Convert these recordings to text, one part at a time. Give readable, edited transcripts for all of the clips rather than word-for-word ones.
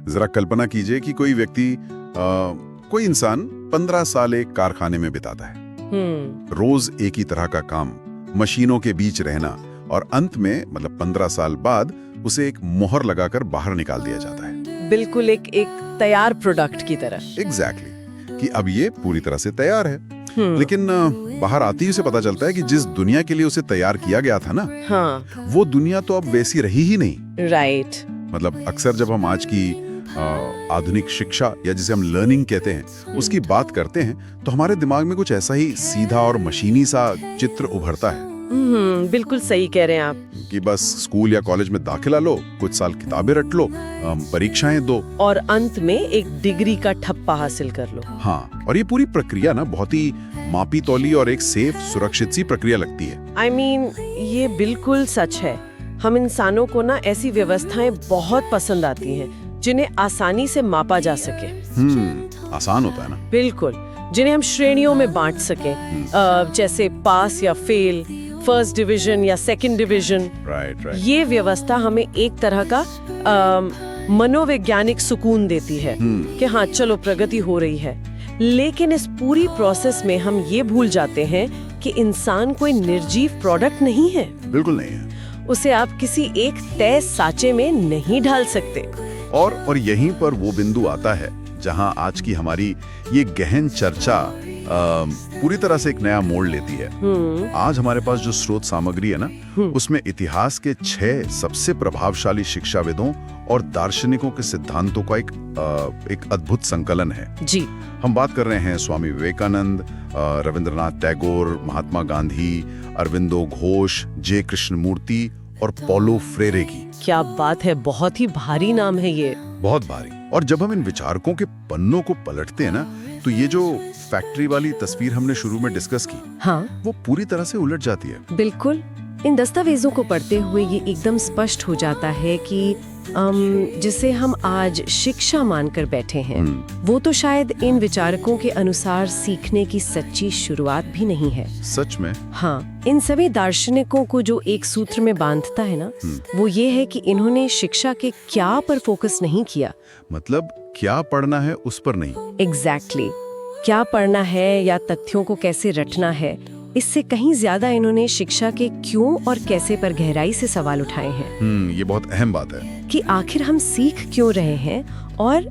जरा कल्पना कीजिए कि कोई व्यक्ति कोई इंसान 15 साल एक कारखाने में बिताता है। रोज एक ही तरह का काम, मशीनों के बीच रहना, और अंत में मतलब 15 साल बाद उसे एक मोहर लगाकर बाहर निकाल दिया जाता है। बिल्कुल एक तैयार प्रोडक्ट की तरह। एग्जैक्टली, कि अब ये पूरी तरह से तैयार है। लेकिन बाहर आते ही उसे पता चलता है कि जिस दुनिया के लिए उसे तैयार किया गया था ना, हाँ, वो दुनिया तो अब वैसी रही ही नहीं। राइट। मतलब अक्सर जब हम आज की आधुनिक शिक्षा या जिसे हम लर्निंग कहते हैं उसकी बात करते हैं तो हमारे दिमाग में कुछ ऐसा ही सीधा और मशीनी सा चित्र उभरता है। बिल्कुल सही कह रहे हैं आप कि बस स्कूल या कॉलेज में दाखिला लो, कुछ साल किताबें रट लो, परीक्षाएं दो और अंत में एक डिग्री का ठप्पा हासिल कर लो। हाँ, और ये पूरी प्रक्रिया ना बहुत ही मापी तौली और एक सेफ सुरक्षित सी प्रक्रिया लगती है। I mean, ये बिल्कुल सच है। हम इंसानों को ना ऐसी व्यवस्थाएं बहुत पसंद आती हैं जिन्हें आसानी से मापा जा सके। आसान होता है ना। बिल्कुल, जिन्हें हम श्रेणियों में बांट सके, जैसे पास या फेल, फर्स्ट डिवीजन या सेकंड डिवीजन। राइट। ये व्यवस्था हमें एक तरह का मनोवैज्ञानिक सुकून देती है कि हाँ चलो प्रगति हो रही है। लेकिन इस पूरी प्रोसेस में हम ये भूल जाते हैं कि इंसान कोई निर्जीव प्रोडक्ट नहीं है। बिल्कुल नहीं है। उसे आप किसी एक तय साँचे में नहीं ढाल सकते। और यहीं पर वो बिंदु आता है जहां आज की हमारी ये गहन चर्चा पूरी तरह से एक नया मोड़ लेती है। आज हमारे पास जो स्रोत सामग्री है ना, उसमें इतिहास के 6 सबसे प्रभावशाली शिक्षाविदों और दार्शनिकों के सिद्धांतों का एक अद्भुत संकलन है। जी, हम बात कर रहे हैं स्वामी विवेकानंद, रविंद्रनाथ टैगोर, महात्मा गांधी, अरविंदो घोष, जे कृष्णमूर्ति और पॉलो फ्रेरे की। क्या बात है, बहुत ही भारी नाम है ये। बहुत भारी। और जब हम इन विचारकों के पन्नों को पलटते हैं ना, तो ये जो फैक्ट्री वाली तस्वीर हमने शुरू में डिस्कस की, हाँ, वो पूरी तरह से उलट जाती है। बिल्कुल। इन दस्तावेजों को पढ़ते हुए ये एकदम स्पष्ट हो जाता है कि जिसे हम आज शिक्षा मानकर बैठे हैं, वो तो शायद इन विचारकों के अनुसार सीखने की सच्ची शुरुआत भी नहीं है। सच में? हाँ, इन सभी दार्शनिकों को जो एक सूत्र में बांधता है ना, वो ये है कि इन्होंने शिक्षा के क्या पर फोकस नहीं किया। मतलब क्या पढ़ना है उस पर नहीं। एग्जैक्टली। क्या पढ़ना है या तथ्यों को कैसे रटना है, इससे कहीं ज्यादा इन्होंने शिक्षा के क्यों और कैसे पर गहराई से सवाल उठाए हैं। ये बहुत अहम बात है कि आखिर हम सीख क्यों रहे हैं और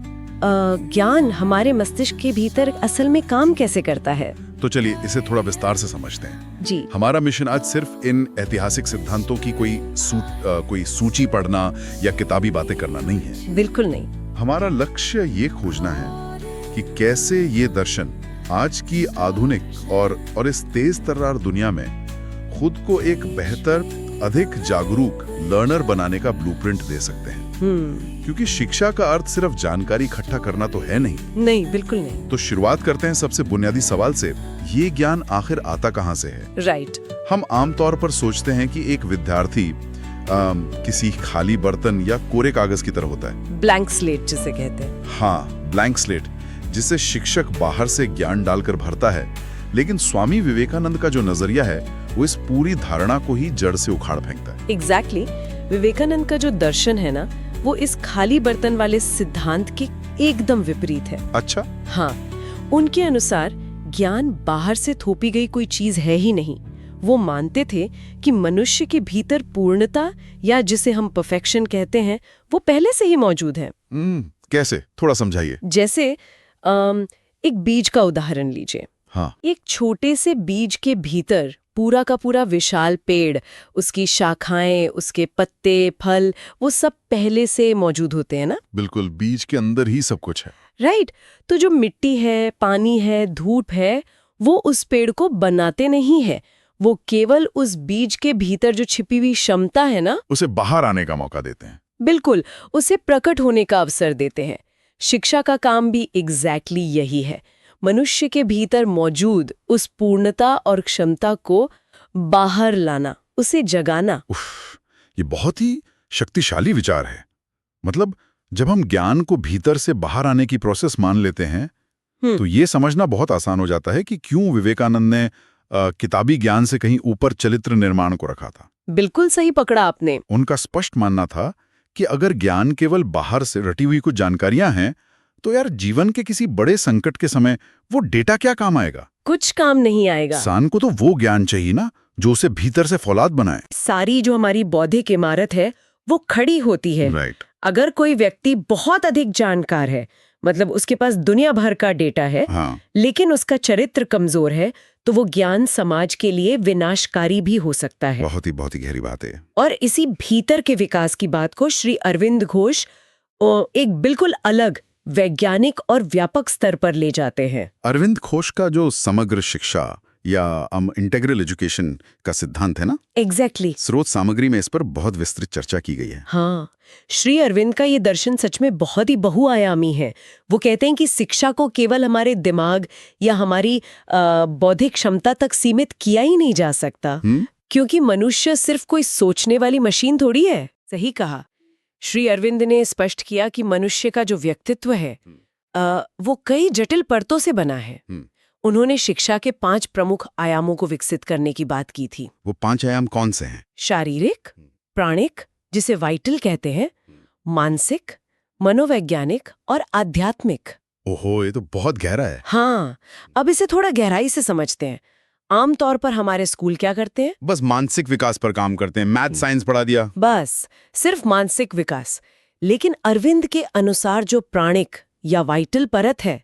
ज्ञान हमारे मस्तिष्क के भीतर असल में काम कैसे करता है। तो चलिए इसे थोड़ा विस्तार से समझते हैं। जी। हमारा मिशन आज सिर्फ इन ऐतिहासिक सिद्धांतों की कोई सूची पढ़ना या किताबी बातें करना नहीं है। बिल्कुल नहीं। हमारा लक्ष्य ये खोजना है कि कैसे ये दर्शन आज की आधुनिक और इस तेज तर्रार दुनिया में खुद को एक बेहतर, अधिक जागरूक लर्नर बनाने का ब्लूप्रिंट दे सकते हैं। क्योंकि शिक्षा का अर्थ सिर्फ जानकारी इकट्ठा करना तो है नहीं। बिल्कुल नहीं। तो शुरुआत करते हैं सबसे बुनियादी सवाल से, ये ज्ञान आखिर आता कहाँ से है? राइट। हम आमतौर पर सोचते हैं कि एक विद्यार्थी किसी खाली बर्तन या कोरे कागज की तरह होता है। ब्लैंक स्लेट जिसे कहते हैं। हाँ, ब्लैंक स्लेट, जिसे शिक्षक बाहर से ज्ञान डालकर भरता है। लेकिन स्वामी विवेकानंद का जो नजरिया है वो इस पूरी धारणा को ही जड़ से उखाड़ फेंकता है। एग्जैक्टली। विवेकानंद का जो दर्शन है ना, वो इस खाली बर्तन वाले सिद्धांत के एकदम विपरीत है। अच्छा। हाँ, उनके अनुसार ज्ञान बाहर से थोपी गई कोई चीज है ही नहीं। वो मानते थे कि मनुष्य के भीतर पूर्णता या जिसे हम परफेक्शन कहते हैं, वो पहले से ही मौजूद है। कैसे? थोड़ा समझाइए। जैसे एक बीज का उदाहरण लीजिए। हाँ। एक छोटे से बीज के भीतर पूरा का पूरा विशाल पेड़, उसकी शाखाएं, उसके पत्ते, फल, वो सब पहले से मौजूद होते हैं ना। बिल्कुल, बीज के अंदर ही सब कुछ है। राइट। तो जो मिट्टी है, पानी है, धूप है, वो उस पेड़ को बनाते नहीं है। वो केवल उस बीज के भीतर जो छिपी हुई क्षमता है ना, उसे बाहर आने का मौका देते हैं। बिल्कुल, उसे प्रकट होने का अवसर देते हैं। शिक्षा का काम भी एग्जैक्टली यही है, मनुष्य के भीतर मौजूद उस पूर्णता और क्षमता को बाहर लाना, उसे जगाना। ये बहुत ही शक्तिशाली विचार है। मतलब जब हम ज्ञान को भीतर से बाहर आने की प्रोसेस मान लेते हैं, तो ये समझना बहुत आसान हो जाता है कि क्यों विवेकानंद ने किताबी ज्ञान से कहीं ऊपर चरित्र निर्माण को रखा था। बिल्कुल सही पकड़ा आपने। उनका स्पष्ट मानना था कि अगर ज्ञान केवल बाहर से रटी हुई कुछ जानकारियां हैं, तो यार जीवन के किसी बड़े संकट के समय वो डेटा क्या काम आएगा? कुछ काम नहीं आएगा। इंसान को तो वो ज्ञान चाहिए ना जो उसे भीतर से फौलाद बनाए। सारी जो हमारी बौद्धिक इमारत है वो खड़ी होती है। राइट। अगर कोई व्यक्ति बहुत अधिक जानकार है, मतलब उसके पास दुनिया भर का डेटा है, हाँ। लेकिन उसका चरित्र कमजोर है, तो वो ज्ञान समाज के लिए विनाशकारी भी हो सकता है। बहुत ही गहरी बात है। और इसी भीतर के विकास की बात को श्री अरविंद घोष एक बिल्कुल अलग वैज्ञानिक और व्यापक स्तर पर ले जाते हैं। अरविंद घोष का जो समग्र शिक्षा या इंटेग्रल एजुकेशन का सिद्धांत है ना, एग्जैक्टली। स्रोत सामग्री में इस पर बहुत विस्तृत चर्चा की गई है। हाँ, श्री अरविंद का ये दर्शन सच में बहुत ही बहुआयामी है। वो कहते हैं कि शिक्षा को केवल हमारे दिमाग या हमारी बौद्धिक क्षमता तक सीमित किया ही नहीं जा सकता, क्योंकि मनुष्य सिर्फ कोई सोचने वाली मशीन थोड़ी है। सही कहा। श्री अरविंद ने स्पष्ट किया कि मनुष्य का जो व्यक्तित्व है वो कई जटिल परतों से बना है। उन्होंने शिक्षा के 5 प्रमुख आयामों को विकसित करने की बात की थी। वो 5 आयाम कौन से हैं? शारीरिक, प्राणिक, जिसे वाइटल कहते हैं, मानसिक, मनोवैज्ञानिक और आध्यात्मिक। ओहो, ये तो बहुत गहरा है। हाँ, अब इसे थोड़ा गहराई से समझते हैं। आमतौर पर हमारे स्कूल क्या करते हैं? बस मानसिक विकास पर काम करते हैं, मैथ साइंस पढ़ा दिया, बस सिर्फ मानसिक विकास। लेकिन अरविंद के अनुसार जो प्राणिक या वाइटल परत है,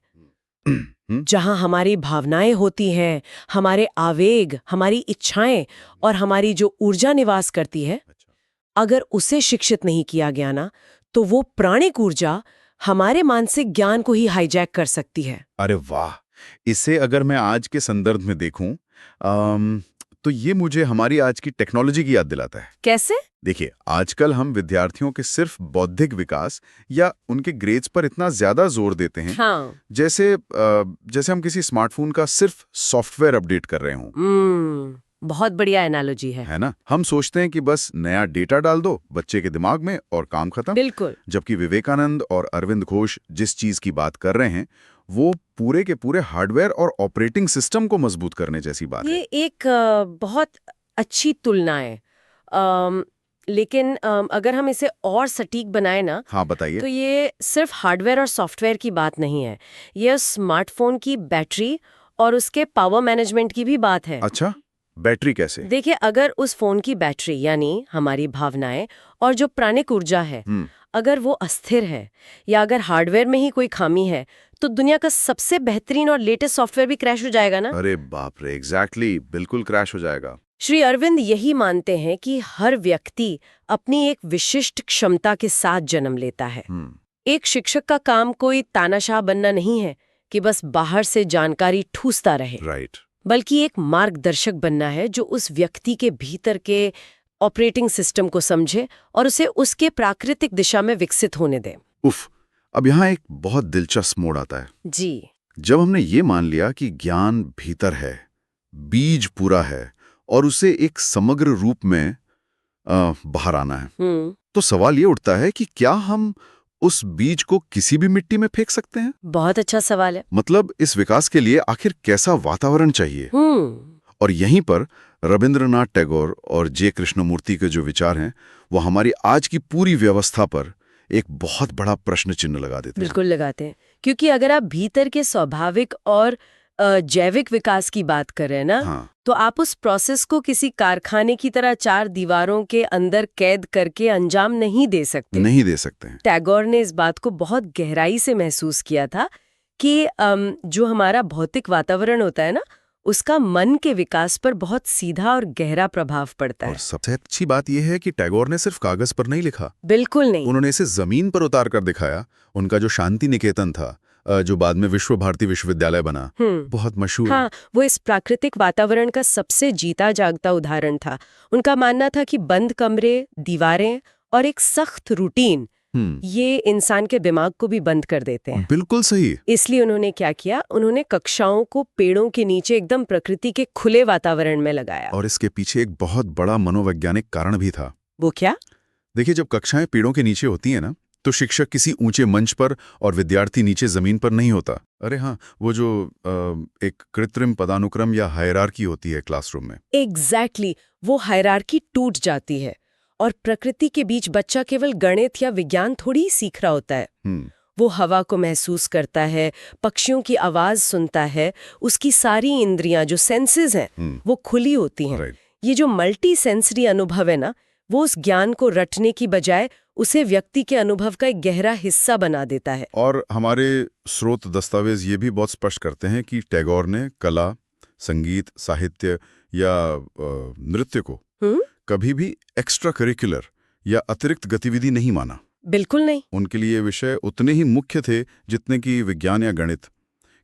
जहां हमारी भावनाएं होती हैं, हमारे आवेग, हमारी इच्छाएं और हमारी जो ऊर्जा निवास करती है, अगर उसे शिक्षित नहीं किया गया ना, तो वो प्राणिक ऊर्जा हमारे मानसिक ज्ञान को ही हाईजैक कर सकती है। अरे वाह! इसे अगर मैं आज के संदर्भ में देखूं तो ये मुझे हमारी आज की टेक्नोलॉजी की याद दिलाता है। कैसे? देखिए, आजकल हम विद्यार्थियों के सिर्फ बौद्धिक विकास या उनके ग्रेड्स पर इतना ज्यादा जोर देते हैं, हाँ। जैसे हम किसी स्मार्टफोन का सिर्फ सॉफ्टवेयर अपडेट कर रहे हों। बहुत बढ़िया एनालॉजी है ना? हम सोचते हैं कि बस नया डेटा डाल दो बच्चे के दिमाग में और काम खत्म। बिल्कुल। जबकि विवेकानंद और अरविंद घोष जिस चीज की बात कर रहे हैं वो पूरे के पूरे हार्डवेयर और ऑपरेटिंग सिस्टम को मजबूत करने जैसी बात है। ये एक बहुत अच्छी तुलना है, लेकिन अगर हम इसे और सटीक बनाए ना, हाँ बताइए। तो ये सिर्फ हार्डवेयर और सॉफ्टवेयर की बात नहीं है, ये स्मार्टफोन की बैटरी और उसके पावर मैनेजमेंट की भी बात है। अच्छा, बैटरी कैसे? देखिए, अगर उस फोन की बैटरी यानी हमारी भावनाएं और जो प्राणिक ऊर्जा है, अगर वो अस्थिर है या अगर हार्डवेयर में ही कोई खामी है, तो दुनिया का सबसे बेहतरीन और लेटेस्ट सॉफ्टवेयर भी क्रैश हो जाएगा ना। अरे बाप रे, एग्जैक्टली, बिल्कुल क्रैश हो जाएगा। श्री अरविंद यही मानते हैं कि हर व्यक्ति अपनी एक विशिष्ट क्षमता के साथ जन्म लेता है। एक शिक्षक का काम कोई तानाशाह बनना नहीं है कि बस बाहर से जानकारी ठूसता रहे, राइट, बल्कि एक मार्गदर्शक बनना है जो उस व्यक्ति के भीतर के ऑपरेटिंग सिस्टम को समझे और उसे उसके प्राकृतिक दिशा में विकसित होने दे। उफ, अब यहाँ एक बहुत दिलचस्प मोड़ आता है जी। जब हमने ये मान लिया कि ज्ञान भीतर है, बीज पूरा है और उसे एक समग्र रूप में बाहर आना है, तो सवाल ये उठता है कि क्या हम उस बीज को किसी भी मिट्टी में फेंक सकते हैं? बहुत अच्छा सवाल है। मतलब इस विकास के लिए आखिर कैसा वातावरण चाहिए? और यहीं पर रविंद्रनाथ टैगोर और जे कृष्णमूर्ति के जो विचार हैं वो हमारी आज की पूरी व्यवस्था पर एक बहुत बड़ा प्रश्न चिन्ह लगा देते हैं। बिल्कुल लगाते हैं, क्योंकि अगर आप भीतर के स्वाभाविक और जैविक विकास की बात कर रहे हैं ना, हाँ। तो आप उस प्रोसेस को किसी कारखाने की तरह 4 दीवारों के अंदर कैद करके अंजाम नहीं दे सकते। हैं। टैगोर ने इस बात को बहुत गहराई से महसूस किया था कि जो हमारा भौतिक वातावरण होता है ना, उसका मन के विकास पर बहुत सीधा और गहरा प्रभाव पड़ता है। और सबसे अच्छी बात यह है कि टैगोर ने सिर्फ कागज पर नहीं लिखा। बिल्कुल नहीं, उन्होंने इसे जमीन पर उतार कर दिखाया। उनका जो शांति निकेतन था, जो बाद में विश्व भारती विश्वविद्यालय बना, बहुत मशहूर। हाँ, वो इस प्राकृतिक वातावरण का सबसे जीता जागता उदाहरण था। उनका मानना था कि बंद कमरे, दीवारें और एक सख्त रूटीन ये इंसान के दिमाग को भी बंद कर देते हैं। बिल्कुल सही। इसलिए उन्होंने क्या किया, उन्होंने कक्षाओं को पेड़ों के नीचे एकदम प्रकृति के खुले वातावरण में लगाया। और इसके पीछे एक बहुत बड़ा मनोवैज्ञानिक कारण भी था। वो क्या? देखिए, जब कक्षाएं पेड़ों के नीचे होती हैं ना, तो शिक्षक किसी ऊंचे मंच पर और विद्यार्थी नीचे जमीन पर नहीं होता। अरे हाँ, वो जो एक कृत्रिम पदानुक्रम या हायरार्की होती है क्लासरूम में। एग्जैक्टली, वो हायरार्की टूट जाती है और प्रकृति के बीच बच्चा केवल गणित या विज्ञान थोड़ी ही सीख रहा होता है। वो हवा को महसूस करता है, पक्षियों की आवाज सुनता है, उसकी सारी इंद्रियां जो सेंसेस हैं वो खुली होती हैं। ये जो मल्टी सेंसरी अनुभव है ना, वो उस ज्ञान को रटने की बजाय उसे व्यक्ति के अनुभव का एक गहरा हिस्सा बना देता है। और हमारे स्रोत दस्तावेज ये भी बहुत स्पष्ट करते हैं कि टैगोर ने कला, संगीत, साहित्य या नृत्य को कभी भी एक्स्ट्रा करिकुलर या अतिरिक्त गतिविधि नहीं माना। बिल्कुल नहीं। उनके लिए विषय उतने ही मुख्य थे जितने कि विज्ञान या गणित,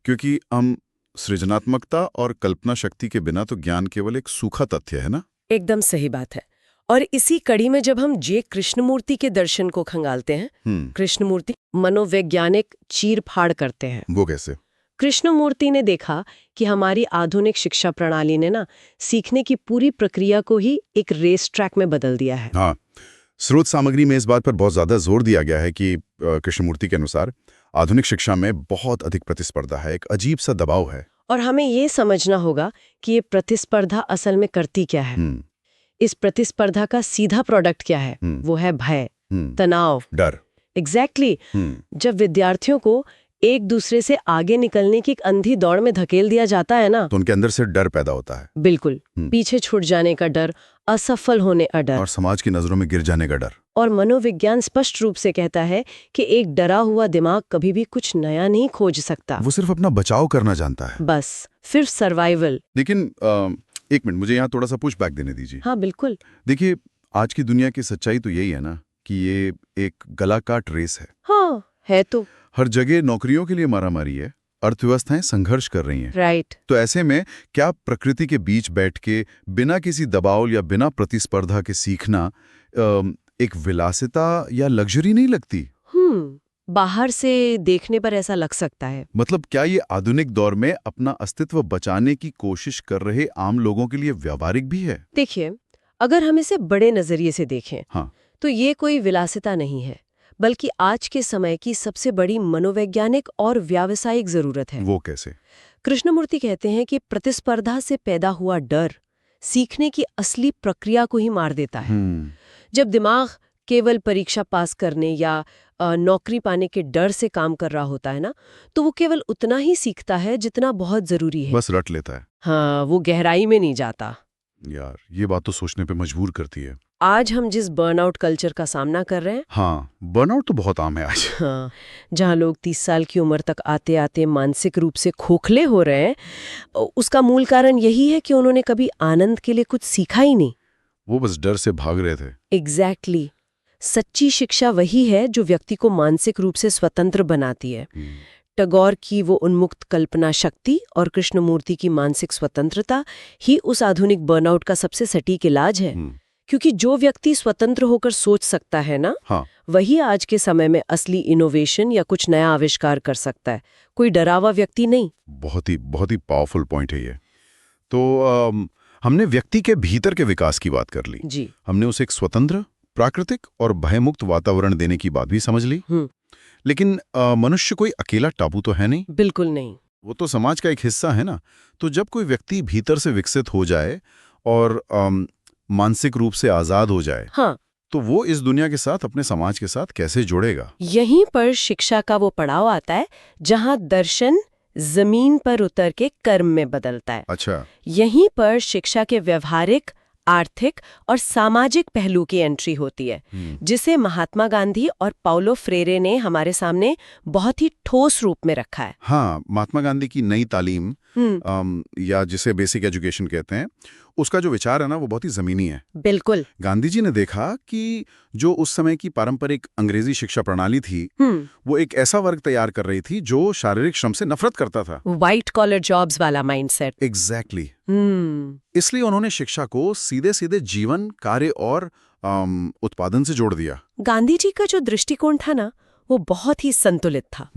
क्योंकि हम सृजनात्मकता और कल्पना शक्ति के बिना तो ज्ञान केवल एक सूखा तथ्य है ना। एकदम सही बात है। और इसी कड़ी में जब हम जे कृष्णमूर्ति के दर्शन को खंगालते हैं, कृष्णमूर्ति मनोवैज्ञानिक चीर-फाड़ करते हैं। वो कैसे? कृष्णमूर्ति ने देखा कि हमारी आधुनिक शिक्षा प्रणाली ने ना सीखने की पूरी प्रक्रिया को ही एक रेस ट्रैक में बदल दिया है। हाँ, स्रोत सामग्री में इस बात पर बहुत ज्यादा जोर दिया गया है कि कृष्णमूर्ति के अनुसार आधुनिक शिक्षा में बहुत अधिक प्रतिस्पर्धा है, एक अजीब सा दबाव है। और हमें ये समझना होगा कि ये प्रतिस्पर्धा असल में करती क्या है। इस प्रतिस्पर्धा का सीधा प्रोडक्ट क्या है? वो है भय, तनाव, डर। एग्जैक्टली। जब विद्यार्थियों को एक दूसरे से आगे निकलने की एक अंधी दौड़ में धकेल दिया जाता है ना, तो उनके अंदर से डर पैदा होता है। बिल्कुल, पीछे छूट जाने का डर, असफल होने का डर, और समाज की नजरों में गिर जाने का डर। और मनोविज्ञान स्पष्ट रूप से कहता है कि एक डरा हुआ दिमाग कभी भी कुछ नया नहीं खोज सकता। वो सिर्फ अपना बचाव करना जानता है। बस सिर्फ सर्वाइवल। लेकिन एक मिनट, मुझे यहाँ थोड़ा सा पुशबैक देने दीजिए। हाँ बिल्कुल। देखिए, आज की दुनिया की सच्चाई तो यही है ना कि ये एक गला काट रेस है। हाँ है तो। हर जगह नौकरियों के लिए मारामारी है, अर्थव्यवस्थाएं संघर्ष कर रही हैं। राइट। तो ऐसे में क्या प्रकृति के बीच बैठ के बिना किसी दबाव या बिना प्रतिस्पर्धा के सीखना एक विलासिता या लग्जरी नहीं लगती? बाहर से देखने पर ऐसा लग सकता है। मतलब क्या ये आधुनिक दौर में अपना अस्तित्व बचाने की कोशिश कर रहे आम लोगों के लिए व्यावहारिक भी है? देखिए, अगर हम इसे बड़े नजरिए से देखें, हाँ, तो ये कोई विलासिता नहीं है, बल्कि आज के समय की सबसे बड़ी मनोवैज्ञानिक और व्यावसायिक जरूरत है। वो कैसे? कृष्णमूर्ति कहते हैं कि प्रतिस्पर्धा से पैदा हुआ डर सीखने की असली प्रक्रिया को ही मार देता है। जब दिमाग केवल परीक्षा पास करने या नौकरी पाने के डर से काम कर रहा होता है ना, तो वो केवल उतना ही सीखता है जितना बहुत जरूरी है। बस रट लेता है। हाँ, वो गहराई में नहीं जाता। यार, ये बात तो सोचने पे मजबूर करती है। आज हम जिस बर्नआउट कल्चर का सामना कर रहे हैं, हाँ, बर्नआउट तो बहुत आम है आज। हाँ, जहाँ लोग 30 साल की उम्र तक आते आते मानसिक रूप से खोखले हो रहे हैं, उसका मूल कारण यही है कि उन्होंने कभी आनंद के लिए कुछ सीखा ही नहीं। वो बस डर से भाग रहे थे। एग्जैक्टली। सच्ची शिक्षा वही है जो व्यक्ति को मानसिक रूप से स्वतंत्र बनाती है। टैगोर की वो उन्मुक्त कल्पना शक्ति और कृष्णमूर्ति की मानसिक स्वतंत्रता ही उस आधुनिक बर्नआउट का सबसे सटीक इलाज है। क्योंकि जो व्यक्ति स्वतंत्र होकर सोच सकता है ना, हाँ, वही आज के समय में असली इनोवेशन या कुछ नया आविष्कार कर सकता है, कोई डरावा व्यक्ति नहीं। बहुत ही पावरफुल पॉइंट है ये। तो हमने व्यक्ति के भीतर के विकास की बात कर ली जी। हमने उसे एक स्वतंत्र, प्राकृतिक और भयमुक्त वातावरण देने की बात भी समझ ली। लेकिन मनुष्य कोई अकेला टापू तो है नहीं। बिल्कुल नहीं। वो तो समाज का एक हिस्सा है ना। तो जब कोई व्यक्ति भीतर से विकसित हो जाए और मानसिक रूप से आजाद हो जाए, हाँ, तो वो इस दुनिया के साथ, अपने समाज के साथ कैसे जुड़ेगा? यहीं पर शिक्षा का वो पड़ाव आता है जहां दर्शन जमीन पर उतर के कर्म में बदलता है। अच्छा। यहीं पर शिक्षा के व्यवहारिक, आर्थिक और सामाजिक पहलू की एंट्री होती है, जिसे महात्मा गांधी और पाउलो फ्रेरे ने हमारे सामने बहुत ही ठोस रूप में रखा है। हाँ, महात्मा गांधी की नई तालीम या जिसे बेसिक एजुकेशन कहते हैं, उसका जो विचार है ना, वो बहुत ही जमीनी है। बिल्कुल। गांधी जी ने देखा कि जो उस समय की पारंपरिक अंग्रेजी शिक्षा प्रणाली थी, वो एक ऐसा वर्ग तैयार कर रही थी जो शारीरिक श्रम से नफरत करता था। व्हाइट कॉलर जॉब्स वाला माइंडसेट। एग्जैक्टली। इसलिए उन्होंने शिक्षा को सीधे सीधे जीवन, कार्य और उत्पादन से जोड़ दिया। गांधी जी का जो दृष्टिकोण था ना, वो बहुत ही संतुलित था।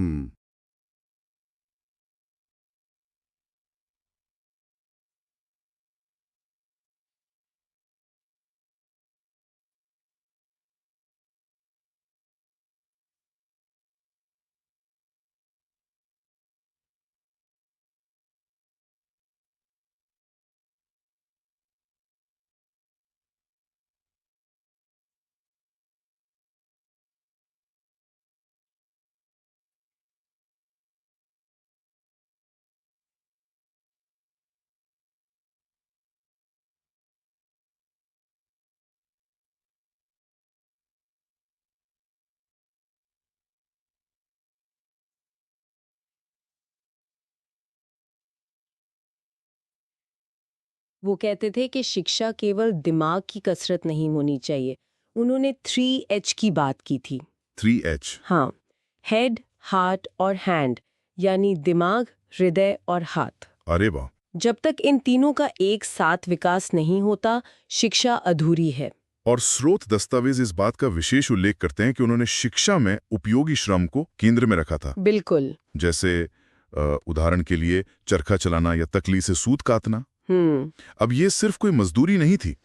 वो कहते थे कि शिक्षा केवल दिमाग की कसरत नहीं होनी चाहिए। उन्होंने 3H की बात की थी। 3H। हाँ, हेड, हार्ट और हैंड, यानी दिमाग, हृदय और हाथ। अरे वाह। जब तक इन तीनों का एक साथ विकास नहीं होता, शिक्षा अधूरी है। और स्रोत दस्तावेज इस बात का विशेष उल्लेख करते हैं कि उन्होंने शिक्षा में उपयोगी श्रम को केंद्र में रखा था। बिल्कुल। जैसे उदाहरण के लिए चरखा चलाना या तकली से सूत काटना। अब ये सिर्फ कोई मजदूरी नहीं थी।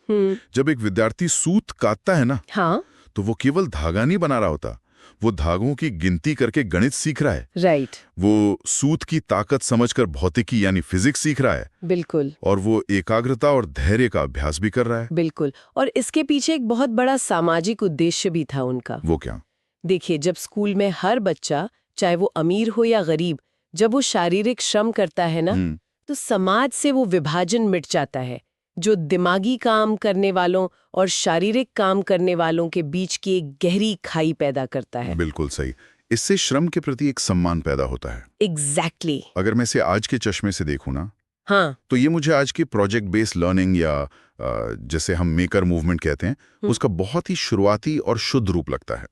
जब एक विद्यार्थी सूत काटता है ना, हाँ, तो वो केवल धागा नहीं बना रहा होता, वो धागों की गिनती करके गणित सीख रहा है। राइट। वो सूत की ताकत समझकर भौतिकी यानी फिजिक्स सीख रहा है। बिल्कुल। और वो एकाग्रता और धैर्य का अभ्यास भी कर रहा है। बिल्कुल। और इसके पीछे एक बहुत बड़ा सामाजिक उद्देश्य भी था उनका। वो क्या? देखिए, जब स्कूल में हर बच्चा, चाहे वो अमीर हो या गरीब, जब वो शारीरिक श्रम करता है ना, तो समाज से वो विभाजन मिट जाता है जो दिमागी काम करने वालों और शारीरिक काम करने वालों के बीच की एक गहरी खाई पैदा करता है। बिल्कुल सही। इससे श्रम के प्रति एक सम्मान पैदा होता है। एग्जैक्टली। अगर मैं इसे आज के चश्मे से देखूं ना, हाँ, तो ये मुझे आज की प्रोजेक्ट बेस्ड लर्निंग या जैसे हम मेकर मूवमेंट कहते हैं, उसका बहुत ही शुरुआती और शुद्ध रूप लगता है।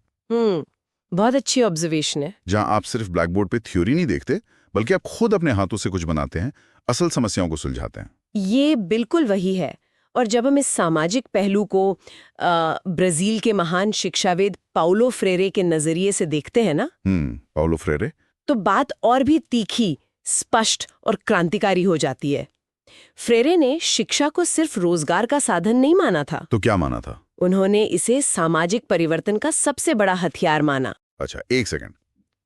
बहुत अच्छी ऑब्जर्वेशन है। जहां आप सिर्फ ब्लैक बोर्ड पे थ्योरी नहीं देखते, बल्कि आप खुद अपने हाथों से कुछ बनाते हैं, असल समस्याओं को सुलझाते हैं। ये बिल्कुल वही है। और जब हम इस सामाजिक पहलू को ब्राजील के महान शिक्षाविद पाउलो फ्रेरे के नजरिए से देखते हैं ना, पाउलो फ्रेरे, तो बात और भी तीखी, स्पष्ट और क्रांतिकारी हो जाती है। फ्रेरे ने शिक्षा को सिर्फ रोजगार का साधन नहीं माना था। तो क्या माना था? उन्होंने इसे सामाजिक परिवर्तन का सबसे बड़ा हथियार माना। अच्छा, एक सेकंड।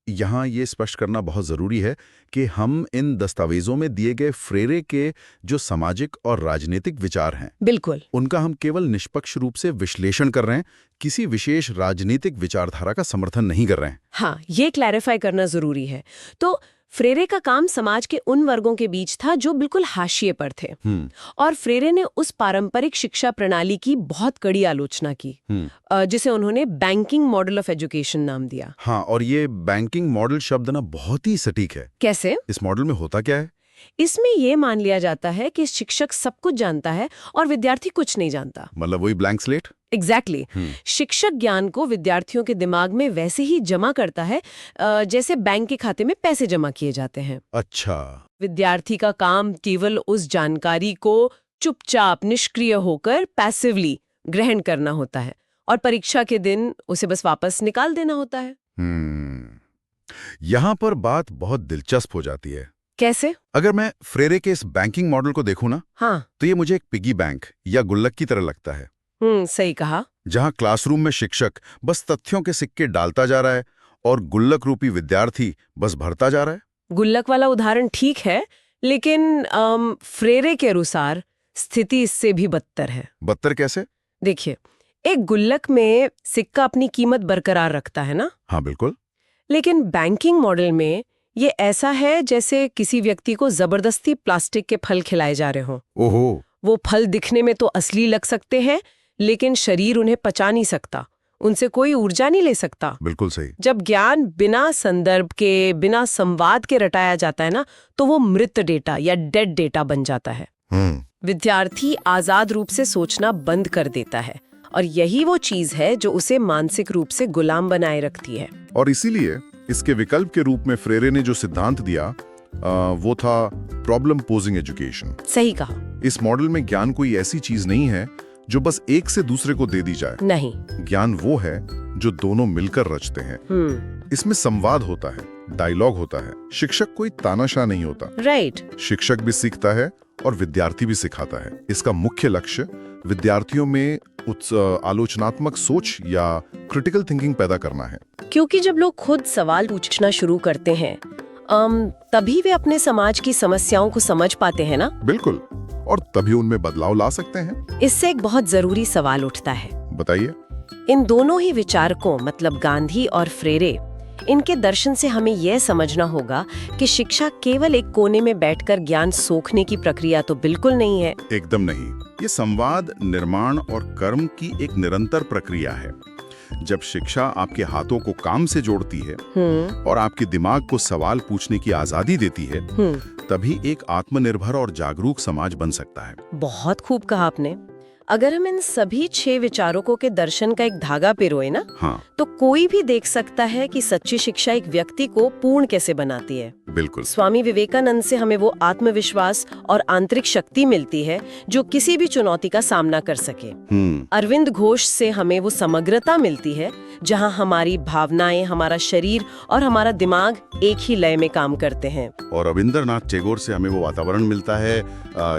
यहाँ ये स्पष्ट करना बहुत जरूरी है कि हम इन दस्तावेजों में दिए गए फ्रेरे के जो सामाजिक और राजनीतिक विचार हैं, बिल्कुल, उनका हम केवल निष्पक्ष रूप से विश्लेषण कर रहे हैं, किसी विशेष राजनीतिक विचारधारा का समर्थन नहीं कर रहे हैं। हाँ, ये क्लैरिफाई करना जरूरी है। तो फ्रेरे का काम समाज के उन वर्गों के बीच था जो बिल्कुल हाशिए पर थे। और फ्रेरे ने उस पारंपरिक शिक्षा प्रणाली की बहुत कड़ी आलोचना की, जिसे उन्होंने बैंकिंग मॉडल ऑफ एजुकेशन नाम दिया। हाँ, और ये बैंकिंग मॉडल शब्द ना बहुत ही सटीक है। कैसे? इस मॉडल में होता क्या है? इसमें ये मान लिया जाता है कि शिक्षक सब कुछ जानता है और विद्यार्थी कुछ नहीं जानता। मतलब वही ब्लैंक स्लेट? एग्जैक्टली। शिक्षक ज्ञान को विद्यार्थियों के दिमाग में वैसे ही जमा करता है जैसे बैंक के खाते में पैसे जमा किए जाते हैं। अच्छा। विद्यार्थी का काम केवल उस जानकारी को चुपचाप निष्क्रिय होकर पैसिवली ग्रहण करना होता है और परीक्षा के दिन उसे बस वापस निकाल देना होता है। यहाँ पर बात बहुत दिलचस्प हो जाती है। कैसे? अगर मैं फ्रेरे के इस बैंकिंग मॉडल को देखूं ना, हाँ, तो ये मुझे एक पिगी बैंक या गुल्लक की तरह लगता है। सही कहा। जहां क्लासरूम में शिक्षक बस तथ्यों के सिक्के डालता जा रहा है और गुल्लक रूपी विद्यार्थी बस भरता जा रहा है। गुल्लक वाला उदाहरण ठीक है, लेकिन फ्रेरे के अनुसार स्थिति इससे भी बदतर है। बदतर कैसे? देखिए, एक गुल्लक में सिक्का अपनी कीमत बरकरार रखता है ना? हाँ, बिल्कुल। लेकिन बैंकिंग मॉडल में ये ऐसा है जैसे किसी व्यक्ति को जबरदस्ती प्लास्टिक के फल खिलाए जा रहे हों। ओहो। वो फल दिखने में तो असली लग सकते हैं, लेकिन शरीर उन्हें पचा नहीं सकता, उनसे कोई ऊर्जा नहीं ले सकता। बिल्कुल सही। जब ज्ञान बिना संदर्भ के, बिना संवाद के रटाया जाता है ना, तो वो मृत डेटा या डेड डेटा बन जाता है। विद्यार्थी आजाद रूप से सोचना बंद कर देता है और यही वो चीज है जो उसे मानसिक रूप से गुलाम बनाए रखती है। और इसीलिए इसके विकल्प के रूप में फ्रेरे ने जो सिद्धांत दिया वो था प्रॉब्लम पोजिंग एजुकेशन। सही कहा। इस मॉडल में ज्ञान कोई ऐसी चीज नहीं है जो बस एक से दूसरे को दे दी जाए। नहीं, ज्ञान वो है जो दोनों मिलकर रचते हैं। इसमें संवाद होता है, डायलॉग होता है। शिक्षक कोई तानाशाह नहीं होता। राइट। शिक्षक भी सीखता है और विद्यार्थी भी सिखाता है। इसका मुख्य लक्ष्य विद्यार्थियों में आलोचनात्मक सोच या क्रिटिकल थिंकिंग पैदा करना है। क्योंकि जब लोग खुद सवाल पूछना शुरू करते हैं, तभी वे अपने समाज की समस्याओं को समझ पाते हैं ना? बिल्कुल, और तभी उनमें बदलाव ला सकते हैं। इससे एक बहुत जरूरी सवाल उठता है। बताइए। इन दोनों ही विचारकों, मतलब गांधी और फ्रेरे, इनके दर्शन से हमें यह समझना होगा कि शिक्षा केवल एक कोने में बैठकर ज्ञान सोखने की प्रक्रिया तो बिल्कुल नहीं है। एकदम नहीं। ये संवाद, निर्माण और कर्म की एक निरंतर प्रक्रिया है। जब शिक्षा आपके हाथों को काम से जोड़ती है और आपके दिमाग को सवाल पूछने की आजादी देती है, तभी एक आत्मनिर्भर और जागरूक समाज बन सकता है। बहुत खूब कहा आपने। अगर हम इन सभी 6 विचारकों के दर्शन का एक धागा पिरोए ना, हाँ, तो कोई भी देख सकता है कि सच्ची शिक्षा एक व्यक्ति को पूर्ण कैसे बनाती है। बिल्कुल। स्वामी विवेकानंद से हमें वो आत्मविश्वास और आंतरिक शक्ति मिलती है जो किसी भी चुनौती का सामना कर सके। अरविंद घोष से हमें वो समग्रता मिलती है जहां हमारी भावनाएं, हमारा शरीर और हमारा दिमाग एक ही लय में काम करते हैं। और रविंद्रनाथ टैगोर से हमें वो वातावरण मिलता है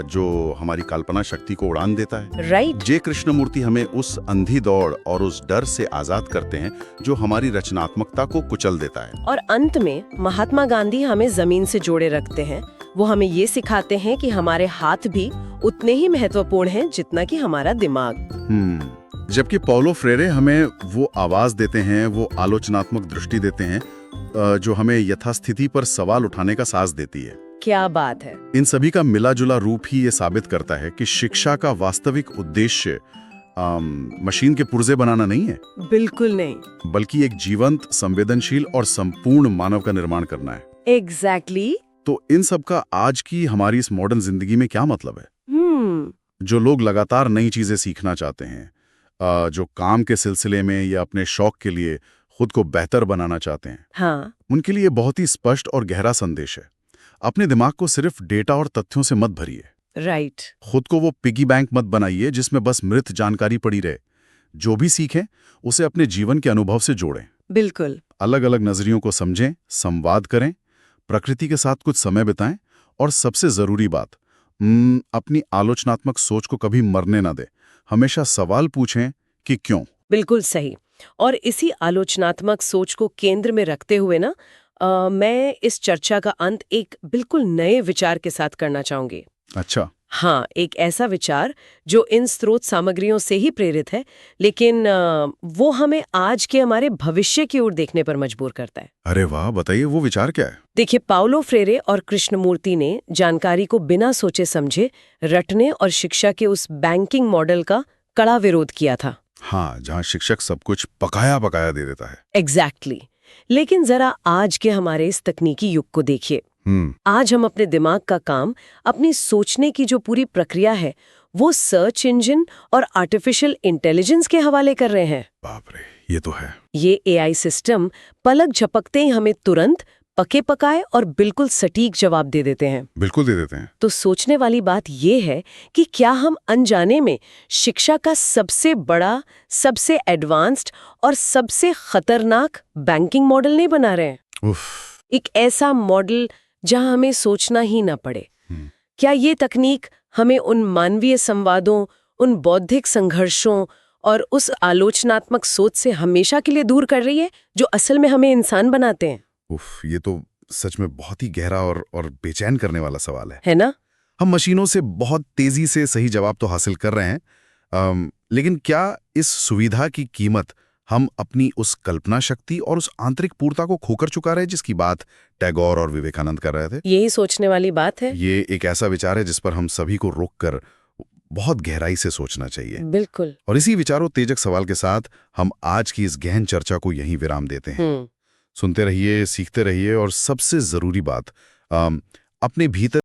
जो हमारी कल्पना शक्ति को उड़ान देता है। राइट। जे कृष्णमूर्ति हमें उस अंधी दौड़ और उस डर से आजाद करते हैं जो हमारी रचनात्मकता को कुचल देता है। और अंत में महात्मा गांधी हमें जमीन से जोड़े रखते हैं। वो हमें ये सिखाते हैं कि हमारे हाथ भी उतने ही महत्वपूर्ण हैं जितना कि हमारा दिमाग। जबकि पौलो फ्रेरे हमें वो आवाज देते हैं, वो आलोचनात्मक दृष्टि देते हैं जो हमें यथास्थिति पर सवाल उठाने का साहस देती है। क्या बात है। इन सभी का मिला जुला रूप ही ये साबित करता है कि शिक्षा का वास्तविक उद्देश्य मशीन के पुर्जे बनाना नहीं है। बिल्कुल नहीं। बल्कि एक जीवंत, संवेदनशील और संपूर्ण मानव का निर्माण करना है। एग्जैक्टली। तो इन सब का आज की हमारी इस मॉडर्न जिंदगी में क्या मतलब है? जो लोग लगातार नई चीजें सीखना चाहते हैं, जो काम के सिलसिले में या अपने शौक के लिए खुद को बेहतर बनाना चाहते हैं, हाँ, उनके लिए बहुत ही स्पष्ट और गहरा संदेश है। अपने दिमाग को सिर्फ डेटा और तथ्यों से मत भरिए। राइट। खुद को वो पिगी बैंक मत बनाइए जिसमें बस मृत जानकारी पड़ी रहे। जो भी सीखें उसे अपने जीवन के अनुभव से जोड़ें। बिल्कुल। अलग अलग नजरियों को समझें, संवाद करें, प्रकृति के साथ कुछ समय बिताएं और सबसे जरूरी बात, अपनी आलोचनात्मक सोच को कभी मरने ना दें। हमेशा सवाल पूछें कि क्यों। बिल्कुल सही। और इसी आलोचनात्मक सोच को केंद्र में रखते हुए ना मैं इस चर्चा का अंत एक बिल्कुल नए विचार के साथ करना चाहूंगी। अच्छा। हाँ, एक ऐसा विचार जो इन स्रोत सामग्रियों से ही प्रेरित है, लेकिन वो हमें आज के हमारे भविष्य की ओर देखने पर मजबूर करता है। अरे वाह, बताइए वो विचार क्या है? देखिए, पाउलो फ्रेरे और कृष्णमूर्ति ने जानकारी को बिना सोचे समझे रटने और शिक्षा के उस बैंकिंग मॉडल का कड़ा विरोध किया था। हाँ, जहाँ शिक्षक सब कुछ पकाया पकाया दे देता है। एग्जैक्टली। लेकिन जरा आज के हमारे इस तकनीकी युग को देखिए। आज हम अपने दिमाग का काम, अपनी सोचने की जो पूरी प्रक्रिया है, वो सर्च इंजन और आर्टिफिशियल इंटेलिजेंस के हवाले कर रहे हैं। बाप रे, ये तो है। ये एआई सिस्टम पलक झपकते ही हमें तुरंत पके पकाए और बिल्कुल सटीक जवाब दे देते हैं। बिल्कुल दे देते हैं। तो सोचने वाली बात ये है कि क्या हम अनजाने में शिक्षा का सबसे बड़ा, सबसे एडवांस्ड और सबसे खतरनाक बैंकिंग मॉडल नहीं बना रहे हैं? उफ। एक ऐसा मॉडल जहां हमें सोचना ही ना पड़े। क्या ये तकनीक हमें उन मानवीय संवादों, उन बौद्धिक संघर्षों और उस आलोचनात्मक सोच से हमेशा के लिए दूर कर रही है जो असल में हमें इंसान बनाते हैं? उफ, ये तो सच में बहुत ही गहरा और बेचैन करने वाला सवाल है ना? हम मशीनों से बहुत तेजी से सही जवाब तो हासिल कर रहे हैं, लेकिन क्या इस सुविधा की कीमत हम अपनी उस कल्पना शक्ति और उस आंतरिक पूर्णता को खोकर चुका रहे जिसकी बात टैगोर और विवेकानंद कर रहे थे? यही सोचने वाली बात है। ये एक ऐसा विचार है जिस पर हम सभी को रोककर बहुत गहराई से सोचना चाहिए। बिल्कुल। और इसी विचारोत्तेजक सवाल के साथ हम आज की इस गहन चर्चा को यहीं विराम देते हैं। सुनते रहिए, सीखते रहिए और सबसे जरूरी बात, अपने भीतर